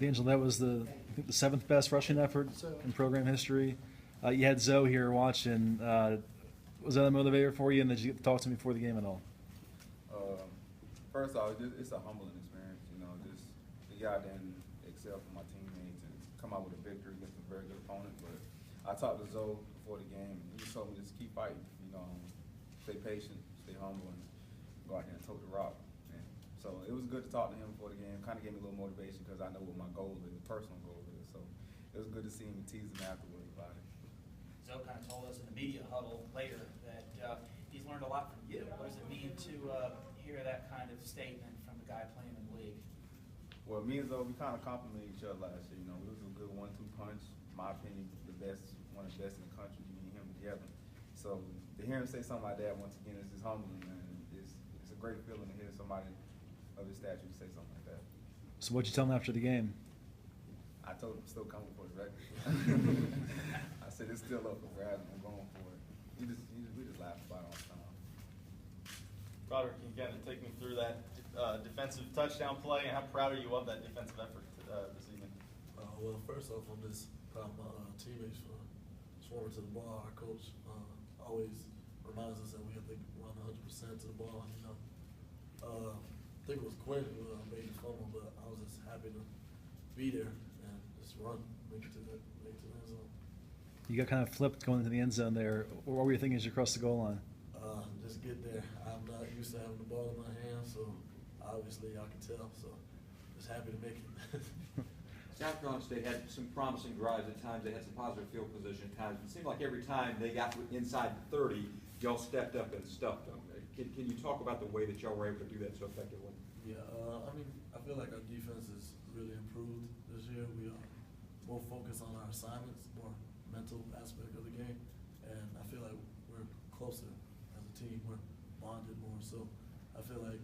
D'Angelo, that was I think the 7th best rushing effort in program history. You had Zoe here watching. Was that a motivator for you, and did you get to talk to him before the game at all? First off, it's a humbling experience. Just to get out there and excel for my teammates and come out with a victory against a very good opponent. But I talked to Zoe before the game, and he told me just keep fighting. Stay patient, stay humble, and go out there and tote the rock. And so it was good to talk to him before the game. Kind of gave me a little motivation because I know what my goal is, the personal goal is. So it was good to see him and tease him afterwards about it. Zoe kind of told us in the media huddle later that he's learned a lot from you. What does it mean to hear that kind of statement from a guy playing in the league? Well, me and Zoe, we kind of complimented each other last year. We was a good 1-2 punch. In my opinion, one of the best in the country, me and him together. So to hear him say something like that, once again, it's just humbling, man. It's a great feeling to hear somebody of his stature say something like that. So what'd you tell him after the game? I told him still coming for the record. I said it's still up for grabs. I'm going for it. We just laugh about it all the time. Roderick, can you kind of take me through that defensive touchdown play, and how proud are you of that defensive effort this evening? Well, first off, I'm just proud of my teammates for swarming to the ball. Our coach always reminds us that we have to run 100% to the ball. I think it was Quinn who made the fumble, but I was just happy to be there and just run, make it to the end zone. You got kind of flipped going into the end zone there. What were you thinking as you crossed the goal line? Just get there. I'm not used to having the ball in my hands, so obviously I can tell. So just happy to make it. South Carolina State had some promising drives at times. They had some positive field position at times. It seemed like every time they got inside 30, y'all stepped up and stuffed them. Can you talk about the way that y'all were able to do that so effectively? Yeah, I feel like our defense has really improved this year. We are more focused on our assignments, more mental aspect of the game, and I feel like we're closer as a team. We're bonded more, so I feel like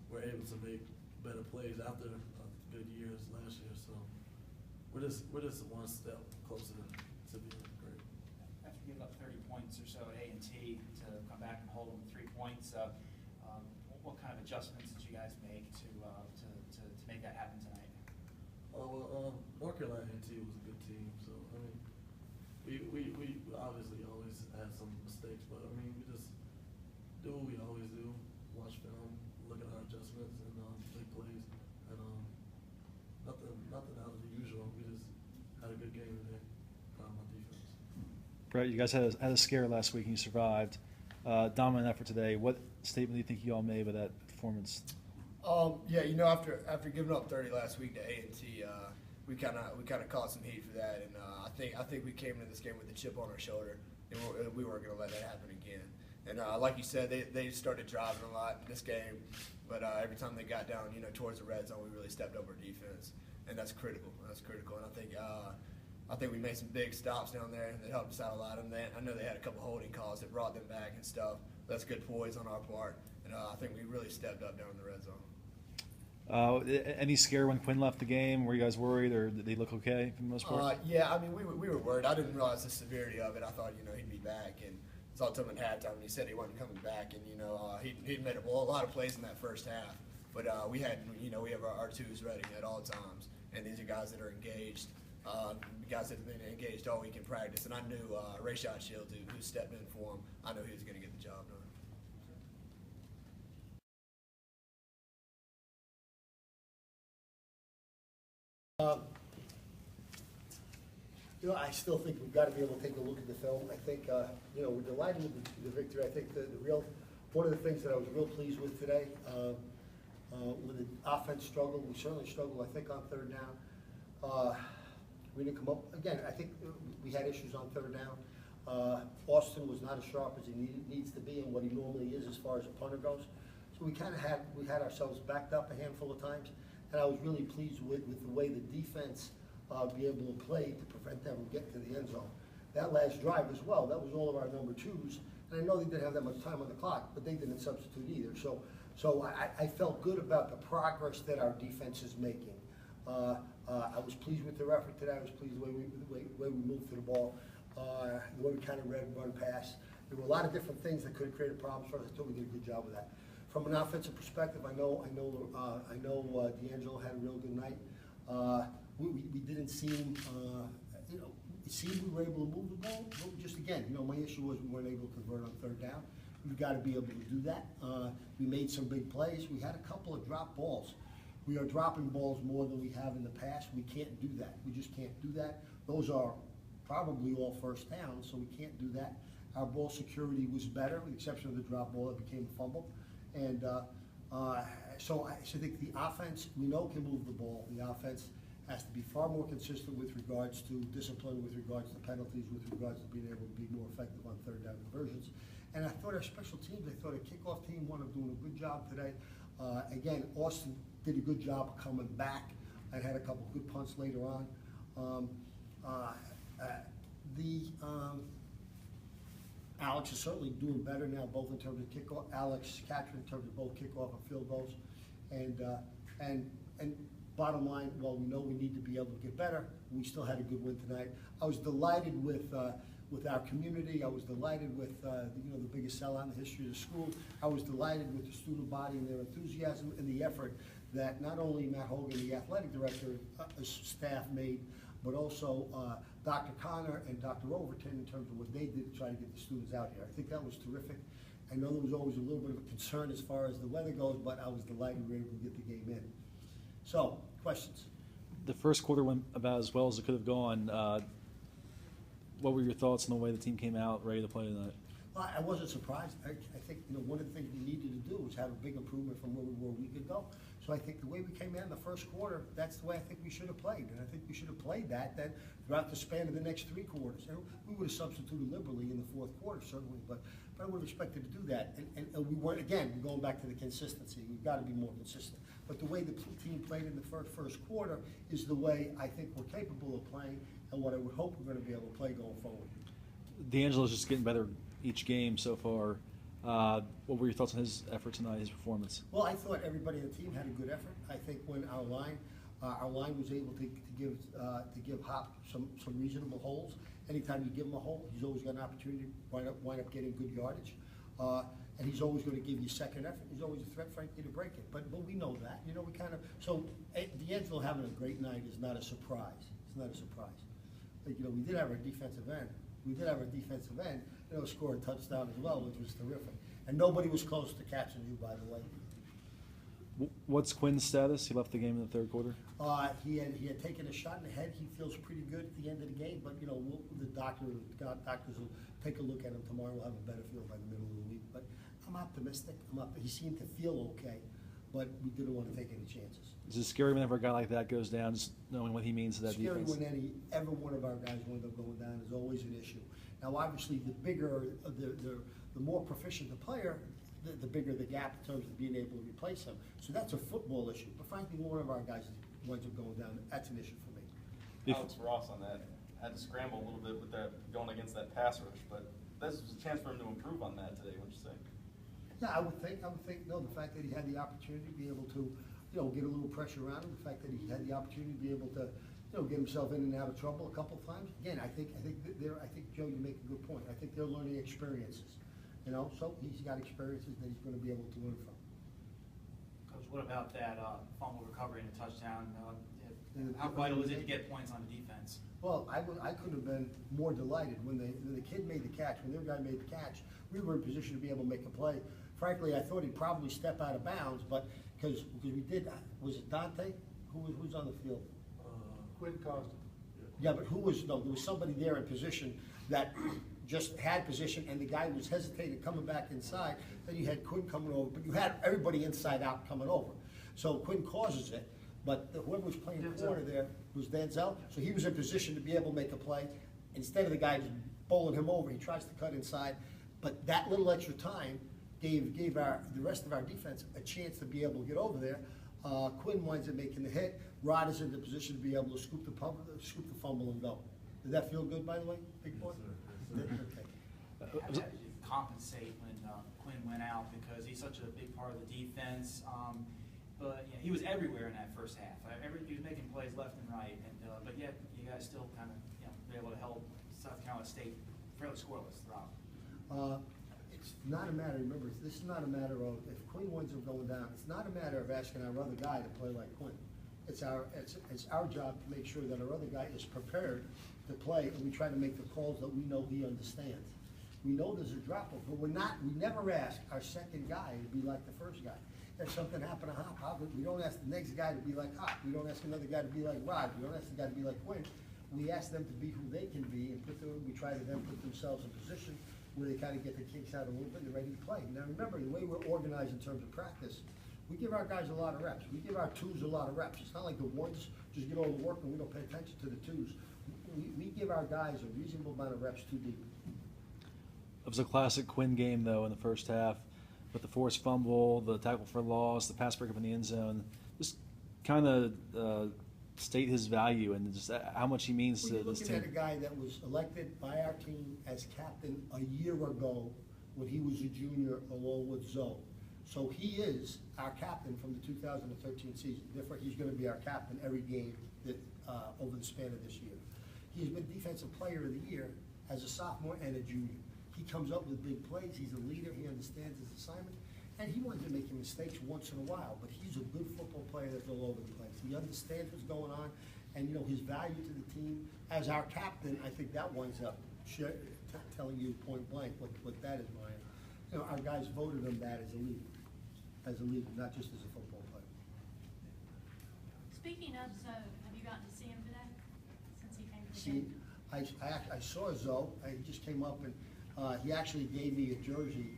we're able to make better plays after good years last year. So we're just one step closer to being great. After giving up 30 points or so at A&T to come back and hold them 3 points, what kind of adjustments did you guys make to make that happen tonight? North Carolina A&T was a good team, so we obviously always had some mistakes, but we just do what we always do: watch film, look at our adjustments, and make plays. And nothing out of the usual. We just had a good game today. Proud of my defense. Brett, you guys had a scare last week and you survived. Dominant effort today. What statement do you think you all made with that performance? Yeah, after giving up 30 last week to A&T, we kind of caught some heat for that, and I think we came into this game with a chip on our shoulder, and we weren't going to let that happen again. And like you said, they started driving a lot in this game, but every time they got down, towards the red zone, we really stepped up our defense, and that's critical. And I think we made some big stops down there, and they helped us out a lot. And I know they had a couple holding calls that brought them back and stuff. That's good poise on our part, and I think we really stepped up down in the red zone. Any scare when Quinn left the game? Were you guys worried, or did they look okay for the most part? Yeah, we were worried. I didn't realize the severity of it. I thought he'd be back, and so I told him at halftime, and he said he wasn't coming back, and he'd made a lot of plays in that first half. But we have our twos ready at all times, and these are guys that are engaged. Guys that have been engaged all week in practice, and I knew Rayshad Shields, who stepped in for him, I knew he was going to get the job done. I still think we've got to be able to take a look at the film. I think, we're delighted with the victory. I think one of the things that I was real pleased with today, when the offense struggled, we certainly struggled, I think, on third down. We didn't come up, again, I think we had issues on third down. Austin was not as sharp as he needs to be and what he normally is as far as a punter goes. So we had ourselves backed up a handful of times, and I was really pleased with the way the defense be able to play to prevent them from getting to the end zone. That last drive as well, that was all of our number twos, and I know they didn't have that much time on the clock, but they didn't substitute either. So I felt good about the progress that our defense is making. I was pleased with their effort today. I was pleased with the way we moved to the ball, the way we kind of run pass. There were a lot of different things that could have created problems for us. I thought we did a good job with that. From an offensive perspective, I know De'Angelo had a real good night. We didn't seem, it seemed we were able to move the ball, but just again, my issue was we weren't able to convert on third down. We've got to be able to do that. We made some big plays. We had a couple of drop balls. We are dropping balls more than we have in the past. We can't do that. We just can't do that. Those are probably all first downs, so we can't do that. Our ball security was better, with the exception of the drop ball that became a fumble. And so I think the offense, we know, can move the ball. The offense has to be far more consistent with regards to discipline, with regards to penalties, with regards to being able to be more effective on third down conversions. And I thought our special teams, I thought our kickoff team wound up doing a good job today. Again, Austin did a good job coming back. I had a couple good punts later on. Alex is certainly doing better now, both in terms of kickoff. Alex Catcher in terms of both kickoff and field goals. And bottom line, while we know we need to be able to get better, we still had a good win tonight. I was delighted with our community. I was delighted with the biggest sellout in the history of the school. I was delighted with the student body and their enthusiasm and the effort that not only Matt Hogan, the athletic director, staff made, but also Dr. Connor and Dr. Overton in terms of what they did to try to get the students out here. I think that was terrific. I know there was always a little bit of a concern as far as the weather goes, but I was delighted we were able to get the game in. So, questions? The first quarter went about as well as it could have gone. What were your thoughts on the way the team came out ready to play tonight? Well, I wasn't surprised. I think one of the things we needed to do was have a big improvement from where we were a week ago. So I think the way we came in the first quarter, that's the way I think we should have played. And I think we should have played that then throughout the span of the next 3 quarters. And we would have substituted liberally in the fourth quarter, certainly, but I would have expected to do that. And we weren't, again, we're going back to the consistency. We've got to be more consistent. But the way the team played in the first quarter is the way I think we're capable of playing and what I would hope we're going to be able to play going forward. De'Angelo's just getting better each game so far. What were your thoughts on his effort tonight, his performance? Well, I thought everybody in the team had a good effort. I think when our line was able to give Hop some reasonable holes. Anytime you give him a hole, he's always got an opportunity to wind up getting good yardage. And he's always going to give you second effort. He's always a threat, frankly, to break it. But we know that. We kind of so De'Angelo having a great night is not a surprise. It's not a surprise. Like, we did have our defensive end. Score a touchdown as well, which was terrific. And nobody was close to catching you, by the way. What's Quinn's status? He left the game in the third quarter. He had taken a shot in the head. He feels pretty good at the end of the game, but the doctors will take a look at him tomorrow. We'll have a better feel by the middle of the week. But I'm optimistic. He seemed to feel okay, but we didn't want to take any chances. Is it scary whenever a guy like that goes down, just knowing what he means to that scary defense? When every one of our guys winds up going down is always an issue. Now, obviously, the bigger, the more proficient the player, the bigger the gap in terms of being able to replace him. So that's a football issue. But frankly, one of our guys winds up going down. That's an issue for me. Alex Ross on that had to scramble a little bit with that going against that pass rush, but this was a chance for him to improve on that today. What'd you say? Yeah, I would think the fact that he had the opportunity to be able to, get a little pressure around him, the fact that he had the opportunity to be able to, get himself in and out of trouble a couple of times. Again, I think Joe, you make a good point. I think they're learning experiences, so he's got experiences that he's going to be able to learn from. Coach, what about that fumble recovery and a touchdown? How vital is it to get points on the defense? Well, I couldn't have been more delighted when the kid made the catch. When their guy made the catch, we were in position to be able to make a play. Frankly, I thought he'd probably step out of bounds, but because we did. Was it Dante? Who's on the field? Quinn Costin. Yeah, but there was somebody there in position that just had position, and the guy was hesitating, coming back inside. Then you had Quinn coming over, but you had everybody inside out coming over. So Quinn causes it, but whoever was playing the corner there was Denzel. So he was in position to be able to make a play. Instead of the guy just bowling him over, he tries to cut inside. But that little extra time gave the rest of our defense a chance to be able to get over there. Quinn winds up making the hit. Rod is in the position to be able to scoop the fumble and go. Did that feel good, by the way, big boy? Okay. How did you compensate when Quinn went out, because he's such a big part of the defense? But he was everywhere in that first half. He was making plays left and right, but yet you guys still kind of be able to help South Carolina State fairly scoreless throughout. It's not a matter. Remember, this is not a matter of if Quinn winds up going down. It's not a matter of asking our other guy to play like Quinn. it's our job to make sure that our other guy is prepared to play, and we try to make the calls that we know he understands. We know there's a drop-off, but we never ask our second guy to be like the first guy. If something happened to Hop, we don't ask the next guy to be like Hop. We don't ask another guy to be like Rod. We don't ask the guy to be like Quinn. We ask them to be who they can be, and we try to then put themselves in position where they kind of get the kinks out a little bit and they're ready to play. Now remember, the way we're organized in terms of practice, we give our guys a lot of reps. We give our twos a lot of reps. It's not like the ones just get all the work and we don't pay attention to the twos. We give our guys a reasonable amount of reps too deep. It was a classic Quinn game, though, in the first half, with the forced fumble, the tackle for loss, the pass breakup in the end zone. Just kind of state his value and just how much he means to this team. We're looking at a guy that was elected by our team as captain a year ago when he was a junior along with Zoe. So he is our captain from the 2013 season. Therefore, he's going to be our captain every game that over the span of this year. He's been Defensive Player of the Year as a sophomore and a junior. He comes up with big plays. He's a leader. He understands his assignment. And he winds up making mistakes once in a while, but he's a good football player that's all over the place. He understands what's going on, and, you know, his value to the team. As our captain, I think that winds up telling you point blank what that is, Brian. You know, our guys voted him that as a leader, not just as a football player. Speaking of Zoe, have you gotten to see him today since he came to the See, game? I saw Zoe. He just came up and he actually gave me a jersey,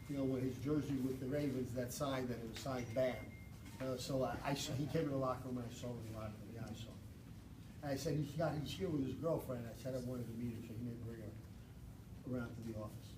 you know, with his jersey with the Ravens, that sign that it was signed BAM. He came in the locker room and I saw him in the locker room. Yeah, I saw him. And I said he's here with his girlfriend. I said I wanted to meet her, so he may bring her around to the office.